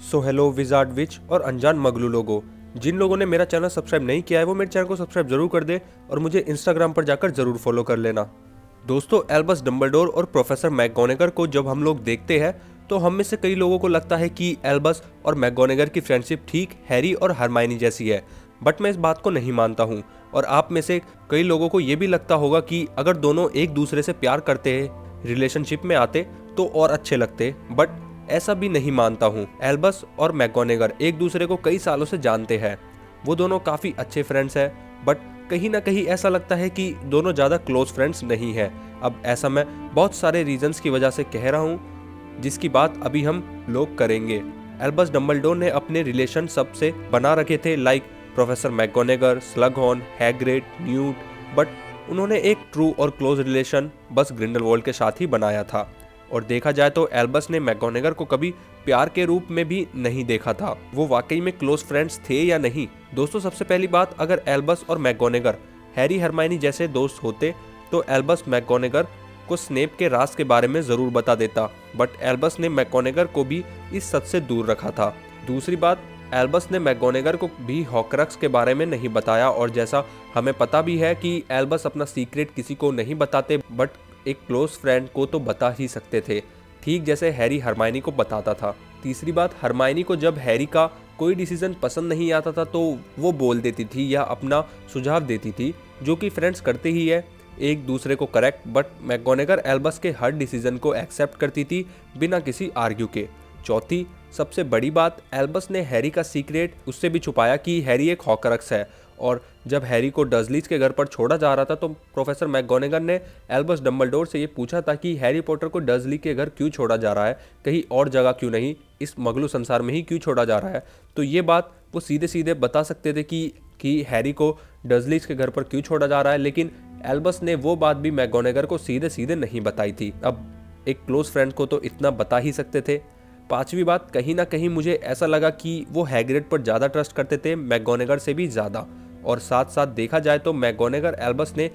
So hello wizard विच और अनजान मगलू लोगों, जिन लोगों ने मेरा चैनल सब्सक्राइब नहीं किया है वो मेरे चैनल को सब्सक्राइब जरूर कर दे और मुझे इंस्टाग्राम पर जाकर जरूर फॉलो कर लेना। दोस्तों, एल्बस डम्बलडोर और प्रोफेसर मैकगोनेगर को जब हम लोग देखते हैं तो हम में से कई लोगों को लगता है कि एल्बस और मैकगोनेगर की फ्रेंडशिप ठीक हैरी और हरमाइनी जैसी है, बट मैं इस बात को नहीं मानता हूँ। और आप में से कई लोगों को ये भी लगता होगा कि अगर दोनों एक दूसरे से प्यार करते हैं, रिलेशनशिप में आते तो और अच्छे लगते, बट ऐसा भी नहीं मानता हूँ। एल्बस और मैकगोनेगर एक दूसरे को कई सालों से जानते हैं, वो दोनों काफ़ी अच्छे फ्रेंड्स हैं, बट कहीं ना कहीं ऐसा लगता है कि दोनों ज़्यादा क्लोज फ्रेंड्स नहीं हैं। अब ऐसा मैं बहुत सारे रीजंस की वजह से कह रहा हूँ, जिसकी बात अभी हम लोग करेंगे। एल्बस डम्बलडोर ने अपने रिलेशन सबसे बना रखे थे, like professor McGonagall, Slughorn, Hagrid, Newt, but उन्होंने एक ट्रू और क्लोज रिलेशन बस ग्रिंडलवाल्ड के साथ ही बनाया था। और देखा जाए तो एल्बस ने मैकगोनेगर को कभी प्यार के रूप में भी नहीं देखा था। वो वाकई में क्लोज फ्रेंड्स थे या नहीं? दोस्तों, सबसे पहली बात, अगर एल्बस और मैकगोनेगर हैरी हरमाइनी जैसे दोस्त होते तो एल्बस मैकगोनेगर को स्नेप के राज के बारे में जरूर बता देता, बट एल्बस ने मैकगोनेगर को भी इस सच से दूर रखा था। दूसरी बात, एल्बस ने मैकगोनेगर को भी हॉर्क्रक्स के बारे में नहीं बताया, और जैसा हमें पता भी है कि एल्बस अपना सीक्रेट किसी को नहीं बताते, बट एक क्लोज फ्रेंड को तो बता ही सकते थे, ठीक जैसे हैरी हरमाइनी को बताता था। तीसरी बात, हरमाइनी को जब हैरी का कोई डिसीजन पसंद नहीं आता था तो वो बोल देती थी या अपना सुझाव देती थी, जो कि फ्रेंड्स करते ही है, एक दूसरे को करेक्ट, बट मैकगोनेगर एल्बस के हर डिसीजन को एक्सेप्ट करती थी बिना किसी आर्ग्यू के। चौथी सबसे बड़ी बात, एल्बस ने हैरी का सीक्रेट उससे भी छुपाया कि हैरी एक हॉर्क्रक्स है, और जब हैरी को डर्सलीज के घर पर छोड़ा जा रहा था तो प्रोफेसर मैकगोनेगर ने एल्बस डम्बलडोर से ये पूछा था कि हैरी पॉटर को डर्सली के घर क्यों छोड़ा जा रहा है, कहीं और जगह क्यों नहीं, इस मगलू संसार में ही क्यों छोड़ा जा रहा है। तो ये बात वो सीधे सीधे बता सकते थे कि हैरी को डर्सलीज के घर पर क्यों छोड़ा जा रहा है, लेकिन एल्बस ने वो बात भी मैकगोनेगर को सीधे सीधे नहीं बताई थी। अब एक क्लोज फ्रेंड को तो इतना बता ही सकते थे। पांचवी बात, कहीं ना कहीं मुझे ऐसा लगा कि वो हैग्रिड पर ज़्यादा ट्रस्ट करते थे, मैकगोनेगर से भी ज़्यादा। और साथ साथ देखा जाए तो मैकगोनेगर एल्बस ने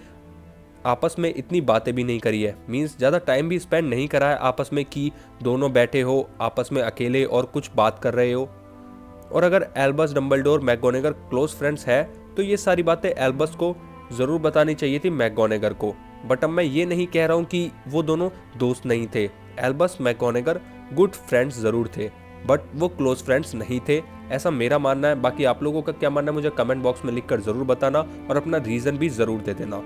आपस में इतनी बातें भी नहीं करी है, मींस ज़्यादा टाइम भी स्पेंड नहीं करा है आपस में कि दोनों बैठे हो आपस में अकेले और कुछ बात कर रहे हो। और अगर एल्बस डम्बलडोर मैकगोनेगर क्लोज फ्रेंड्स है तो ये सारी बातें एल्बस को ज़रूर बतानी चाहिए थी मैकगोनेगर को, बट अब मैं ये नहीं कह रहा हूँ कि वो दोनों दोस्त नहीं थे। एल्बस मैकगोनेगर गुड फ्रेंड्स ज़रूर थे, बट वो क्लोज फ्रेंड्स नहीं थे, ऐसा मेरा मानना है। बाकी आप लोगों का क्या मानना है मुझे कमेंट बॉक्स में लिखकर ज़रूर बताना और अपना रीज़न भी ज़रूर दे देना।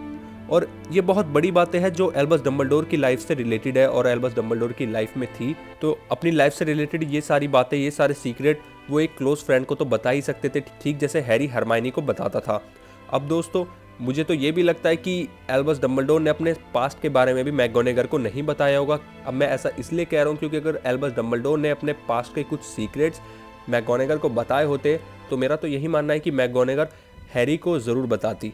और ये बहुत बड़ी बातें हैं जो एल्बस डम्बलडोर की लाइफ से रिलेटेड है और एल्बस डम्बलडोर की लाइफ में थी, तो अपनी लाइफ से रिलेटेड ये सारी बातें, ये सारे सीक्रेट वो एक क्लोज फ्रेंड को तो बता ही सकते थे, ठीक जैसे हैरी हरमाइनी को बताता था। अब दोस्तों, मुझे तो ये भी लगता है कि एल्बस डम्बलडोर ने अपने पास्ट के बारे में भी मैकगोनेगर को नहीं बताया होगा। अब मैं ऐसा इसलिए कह रहा हूँ क्योंकि अगर एल्बस डम्बलडोर ने अपने पास्ट के कुछ सीक्रेट्स मैकगोनेगर को बताए होते तो मेरा तो यही मानना है कि मैकगोनेगर हैरी को ज़रूर बताती।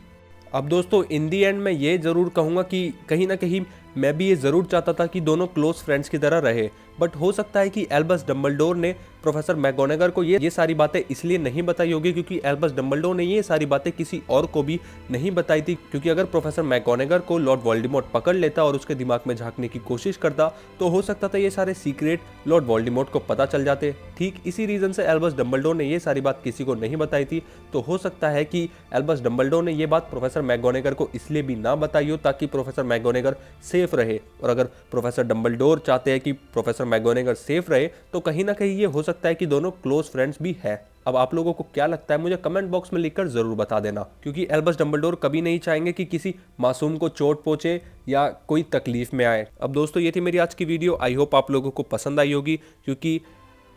अब दोस्तों, इन दी एंड मैं ये ज़रूर कहूँगा कि कहीं ना कहीं मैं भी ये ज़रूर चाहता था कि दोनों क्लोज फ्रेंड्स की तरह रहे, बट हो सकता है कि एल्बस डम्बलडोर ने प्रोफेसर मैकगोनेगर को ये सारी बातें इसलिए नहीं बताई होगी क्योंकि एल्बस डम्बलडोर ने ये सारी बातें किसी और को भी नहीं बताई थी, क्योंकि अगर प्रोफेसर मैकगोनेगर को लॉर्ड वोल्डेमॉर्ट पकड़ लेता और उसके दिमाग में झांकने की कोशिश करता तो हो सकता था ये सारे सीक्रेट लॉर्ड वोल्डेमॉर्ट को पता चल जाते। ठीक इसी रीज़न से एल्बस डम्बलडोर ने ये सारी बात किसी को नहीं बताई थी, तो हो सकता है कि एल्बस डम्बलडोर ने ये बात प्रोफेसर मैकगोनेगर को इसलिए भी ना बताई हो ताकि प्रोफेसर मैकगोनेगर सेफ रहे। और अगर प्रोफेसर डम्बलडोर चाहते हैं कि प्रोफेसर मैकगोनेगर सेफ रहे तो कहीं ना कहीं ये हो सकता है कि दोनों क्लोज फ्रेंड्स भी है। अब आप लोगों को क्या लगता है मुझे कमेंट बॉक्स में लिखकर जरूर बता देना, क्योंकि एल्बस डम्बलडोर कभी नहीं चाहेंगे कि किसी मासूम को चोट पहुंचे या कोई तकलीफ में आए। अब दोस्तों, ये थी मेरी आज की वीडियो, आई होप आप लोगों को पसंद आई होगी, क्योंकि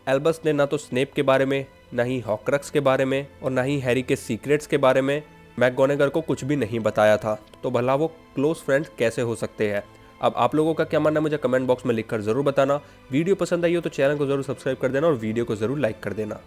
एल्बस ने ना तो स्नेप के बारे में, ना ही हॉर्क्रक्स के बारे में और ना ही हैरी के सीक्रेट्स के बारे में मैकगोनेगर को कुछ भी नहीं बताया था, तो भला वो क्लोज फ्रेंड्स कैसे हो सकते हैं। अब आप लोगों का क्या मानना है मुझे कमेंट बॉक्स में लिखकर जरूर बताना। वीडियो पसंद आई हो तो चैनल को जरूर सब्सक्राइब कर देना और वीडियो को जरूर लाइक कर देना।